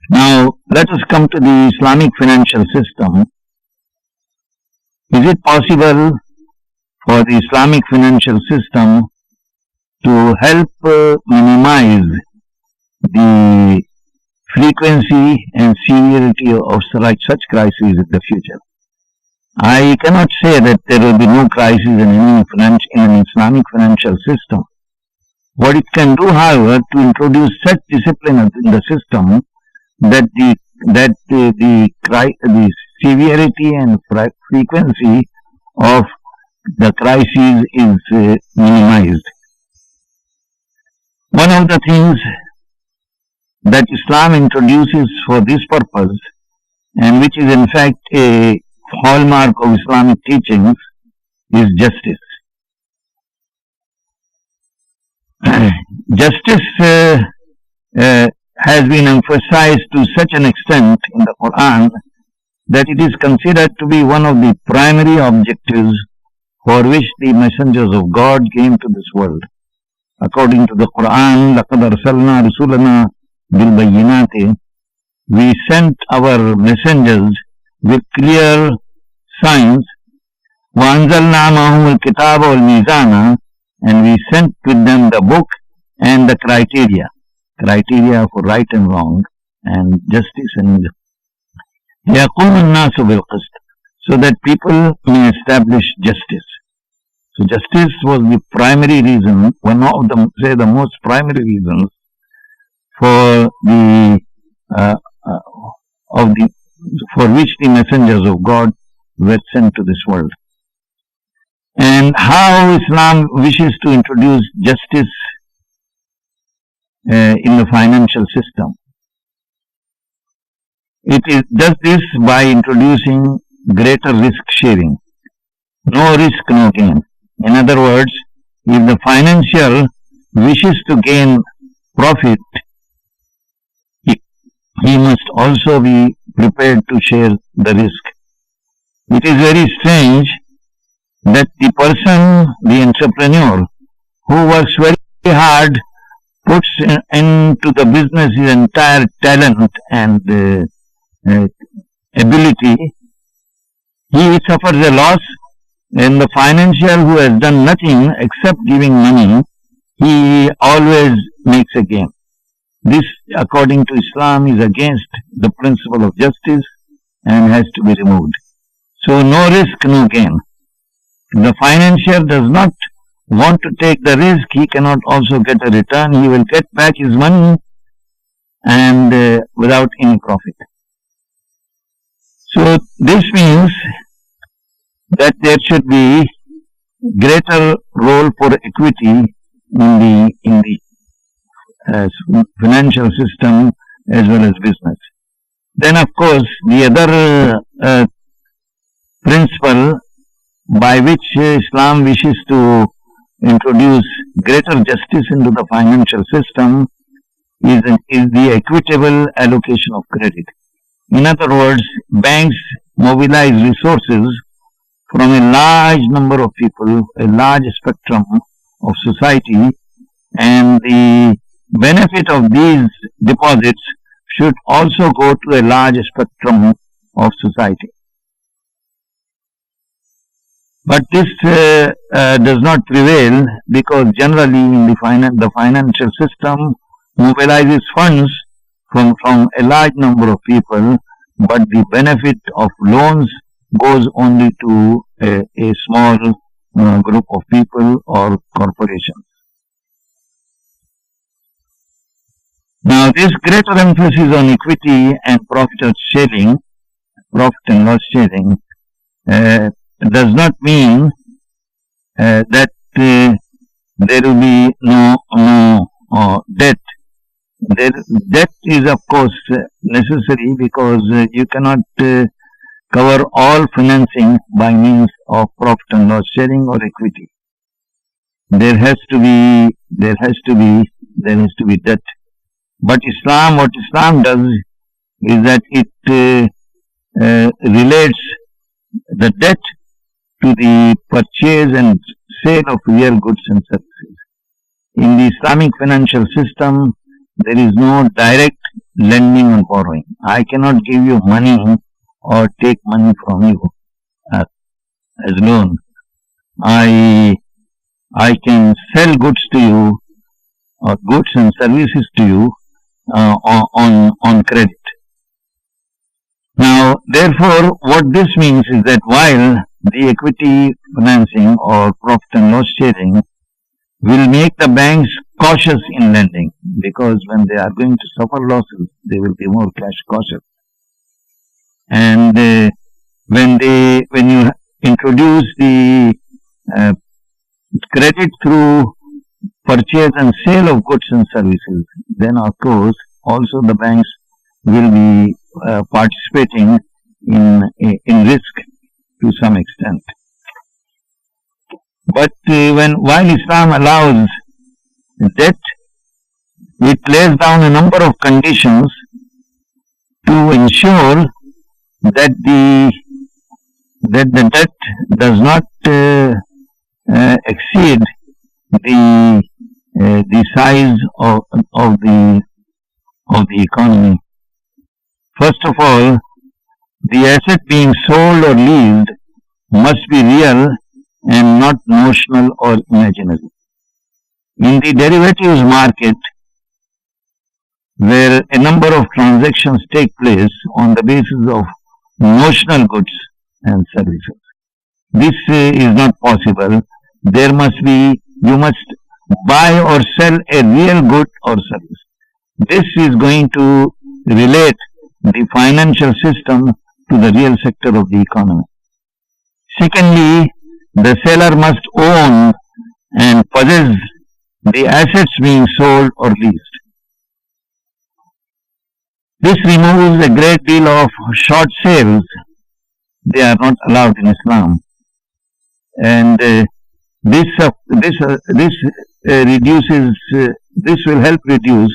Now, let us come to the Islamic financial system. Is it possible for the Islamic financial system to help minimize the frequency and severity of such crises in the future? I cannot say that there will be no crisis in an Islamic financial system. What it can do, however, to introduce such discipline in the system that the severity and frequency of the crises is minimized. One of the things that Islam introduces for this purpose, and which is in fact a hallmark of Islamic teachings, is justice. Justice has been emphasized to such an extent in the Quran that it is considered to be one of the primary objectives for which the messengers of God came to this world. According to the Quran, لَقَدْ أَرْسَلْنَا رُسُلَنَا بِالْبَيِّنَاتِ, we sent our messengers with clear signs. وَأَنزَلْنَا مَعَهُمُ الْكِتَابَ وَالْمِيزَانَ, and we sent with them the book and the criteria for right and wrong and justice, and يَقُومُ النَّاسُ بِالْقِسْطِ, so that people may establish justice. So justice was the primary reason, one of the most primary reasons for for which the messengers of God were sent to this world. And how Islam wishes to introduce justice in the financial system. It does this by introducing greater risk sharing. No risk, no gain. In other words, if the financier wishes to gain profit, he must also be prepared to share the risk. It is very strange that the person, the entrepreneur, who works very hard, puts into the business his entire talent and ability, he suffers a loss, and the financier who has done nothing except giving money, he always makes a gain. This, according to Islam, is against the principle of justice and has to be removed. So no risk, no gain. The financier does not want to take the risk, he cannot also get a return. He will get back his money and without any profit. So this means that there should be greater role for equity in the financial system as well as business. Then, of course, the other principle by which Islam wishes to introduce greater justice into the financial system is the equitable allocation of credit. In other words, banks mobilize resources from a large number of people, a large spectrum of society, and the benefit of these deposits should also go to a large spectrum of society. But this does not prevail because generally in the financial system mobilizes funds from a large number of people, but the benefit of loans goes only to a small group of people or corporations. Now, this greater emphasis on equity and profit and loss sharing, does not mean that there will be no debt. Debt is, of course, necessary because you cannot cover all financing by means of profit and loss sharing or equity. There has to be debt. But what Islam does is that it relates the debt to the purchase and sale of real goods and services. In the Islamic financial system, there is no direct lending and borrowing. I cannot give you money or take money from you as loan. I can sell goods to you or goods and services to you on credit. Now, therefore, what this means is that while the equity financing or profit and loss sharing will make the banks cautious in lending, because when they are going to suffer losses, they will be more cash cautious. And when you introduce the credit through purchase and sale of goods and services, then of course also the banks will be participating in risk to some extent. But while Islam allows debt, it lays down a number of conditions to ensure that the debt does not exceed the size of the economy. First of all, the asset being sold or leased must be real and not notional or imaginary. In the derivatives market, where a number of transactions take place on the basis of notional goods and services, this is not possible. You must buy or sell a real good or service. This is going to relate the financial system to the real sector of the economy. Secondly, the seller must own and possess the assets being sold or leased. This removes a great deal of short sales. They are not allowed in Islam. And this will help reduce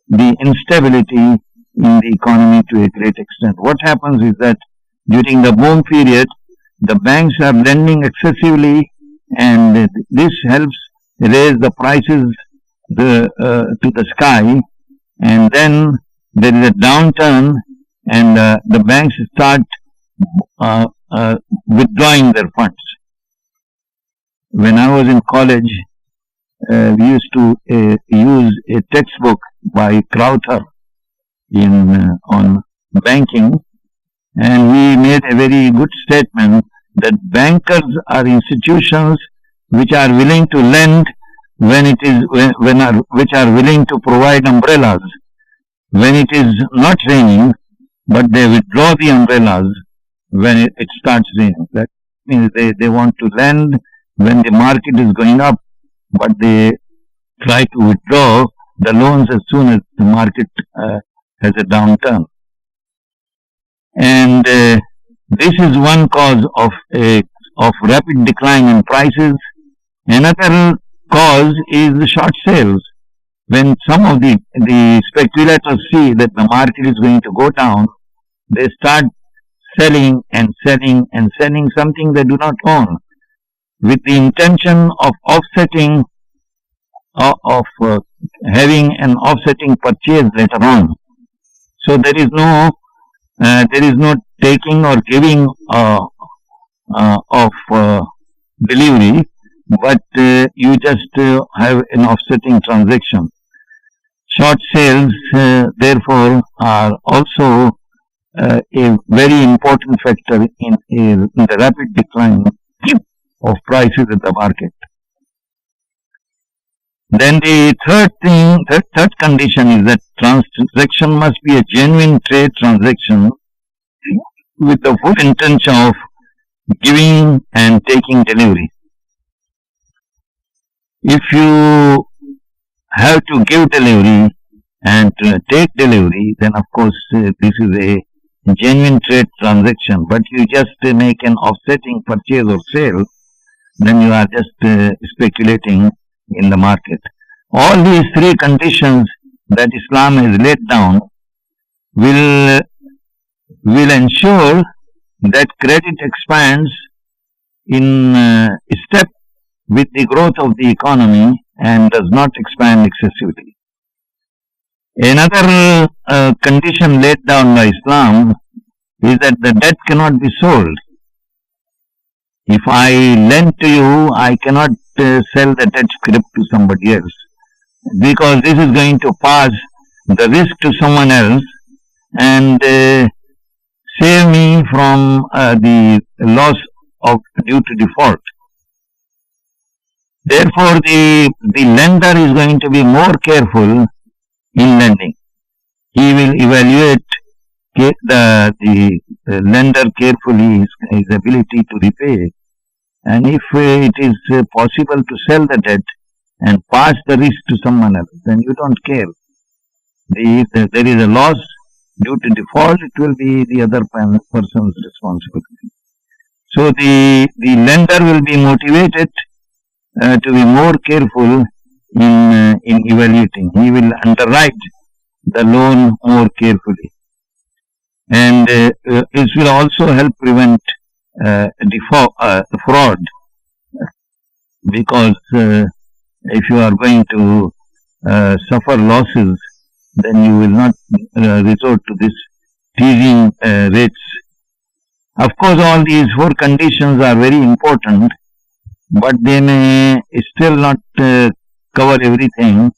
the instability in the economy to a great extent. What happens is that during the boom period, the banks are lending excessively, and this helps raise the prices to the sky, and then there is a downturn, and the banks start withdrawing their funds. When I was in college, we used to use a textbook by Crowther on banking, and he made a very good statement that bankers are institutions which are willing to lend which are willing to provide umbrellas when it is not raining, but they withdraw the umbrellas when it starts raining. That means they want to lend when the market is going up, but they try to withdraw the loans as soon as the market has a downturn. And this is one cause of rapid decline in prices. Another cause is the short sales. When some of the speculators see that the market is going to go down, they start selling and selling and selling something they do not own, with the intention of offsetting, having an offsetting purchase later on. So there is no taking or giving of delivery, but you just have an offsetting transaction. Short sales, therefore, are also a very important factor in the rapid decline of prices in the market. Then the third condition is that transaction must be a genuine trade transaction with the full intention of giving and taking delivery. If you have to give delivery and take delivery, then of course this is a genuine trade transaction. But you just make an offsetting purchase or sale, then you are just speculating in the market. All these three conditions that Islam has laid down will ensure that credit expands in step with the growth of the economy and does not expand excessively. Another condition laid down by Islam is that the debt cannot be sold. If I lend to you, I cannot sell the debt script to somebody else, because this is going to pass the risk to someone else and save me from the loss of due to default. Therefore, the lender is going to be more careful in lending. He will evaluate the lender carefully, his ability to repay, and if it is possible to sell the debt and pass the risk to someone else, then you don't care. If there is a loss due to default, it will be the other person's responsibility. So the lender will be motivated to be more careful in evaluating. He will underwrite the loan more carefully, and it will also help prevent fraud, because if you are going to suffer losses, then you will not resort to this teasing rates. Of course, all these four conditions are very important, but they may still not cover everything.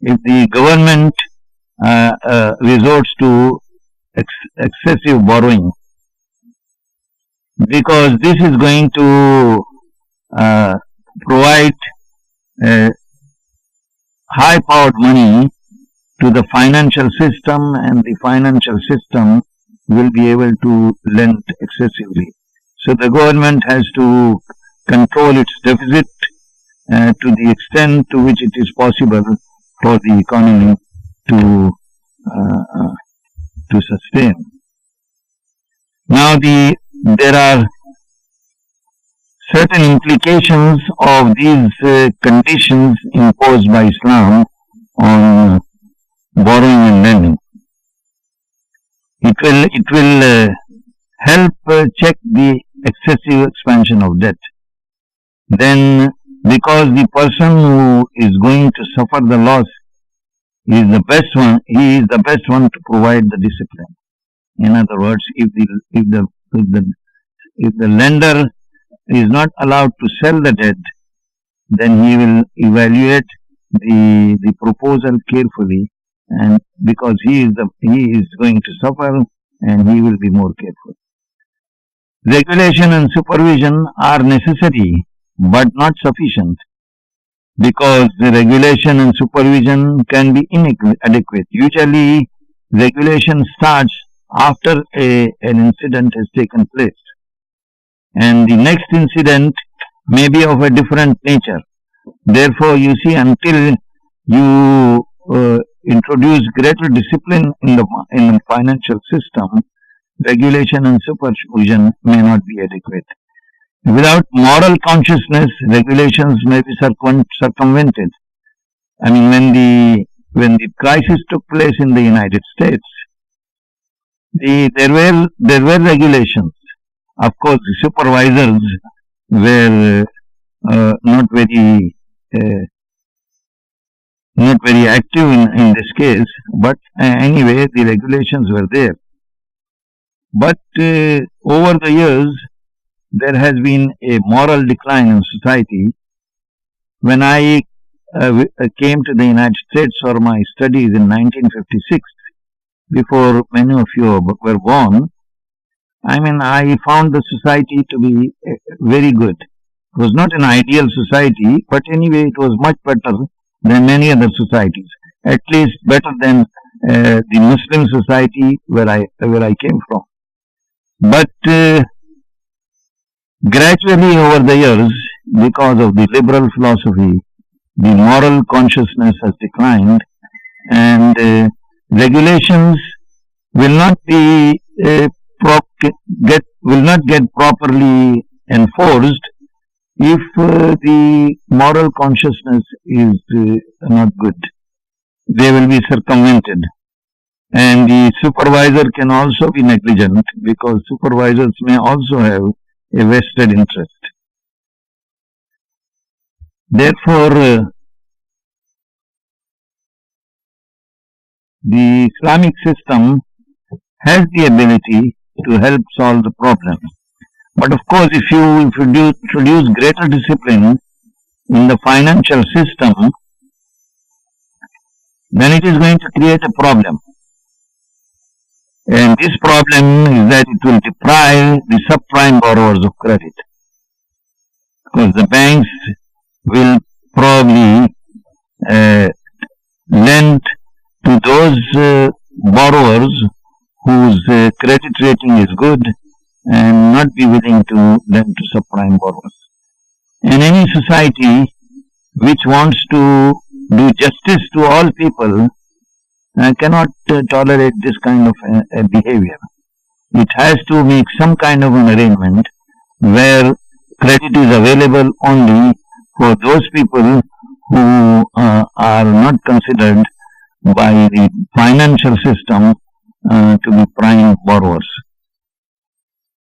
If the government resorts to excessive borrowing, because this is going to provide high-powered money to the financial system, and the financial system will be able to lend excessively. So the government has to control its deficit to the extent to which it is possible for the economy to sustain. Now there are certain implications of these conditions imposed by Islam on borrowing and lending. It will help check the excessive expansion of debt. Then, because the person who is going to suffer the loss is the best one, he is the best one to provide the discipline. In other words, if the lender is not allowed to sell the debt, then he will evaluate the proposal carefully, and because he is going to suffer, and he will be more careful. Regulation and supervision are necessary but not sufficient, because the regulation and supervision can be inadequate. Usually, regulation starts after an incident has taken place, and the next incident may be of a different nature. Therefore, you see, until you introduce greater discipline in the financial system, regulation and supervision may not be adequate. Without moral consciousness, regulations may be circumvented. I mean, when the crisis took place in the United States, there were regulations. Of course, the supervisors were not very active in this case, but anyway, the regulations were there. But over the years, there has been a moral decline in society. When I came to the United States for my studies in 1956, before many of you were born, I mean, I found the society to be very good. It was not an ideal society, but anyway, it was much better than many other societies. At least better than the Muslim society where I came from. But gradually over the years, because of the liberal philosophy, the moral consciousness has declined, and regulations will not get properly enforced if the moral consciousness is not good. They will be circumvented. And the supervisor can also be negligent, because supervisors may also have a vested interest. Therefore, the Islamic system has the ability to help solve the problem. But of course, if you introduce greater discipline in the financial system, then it is going to create a problem. And this problem is that it will deprive the subprime borrowers of credit. Because the banks will probably lend to those borrowers whose credit rating is good and not be willing to lend to subprime borrowers. And any society which wants to do justice to all people cannot tolerate this kind of behavior. It has to make some kind of an arrangement where credit is available only for those people who are not considered by the financial system to be prime borrowers.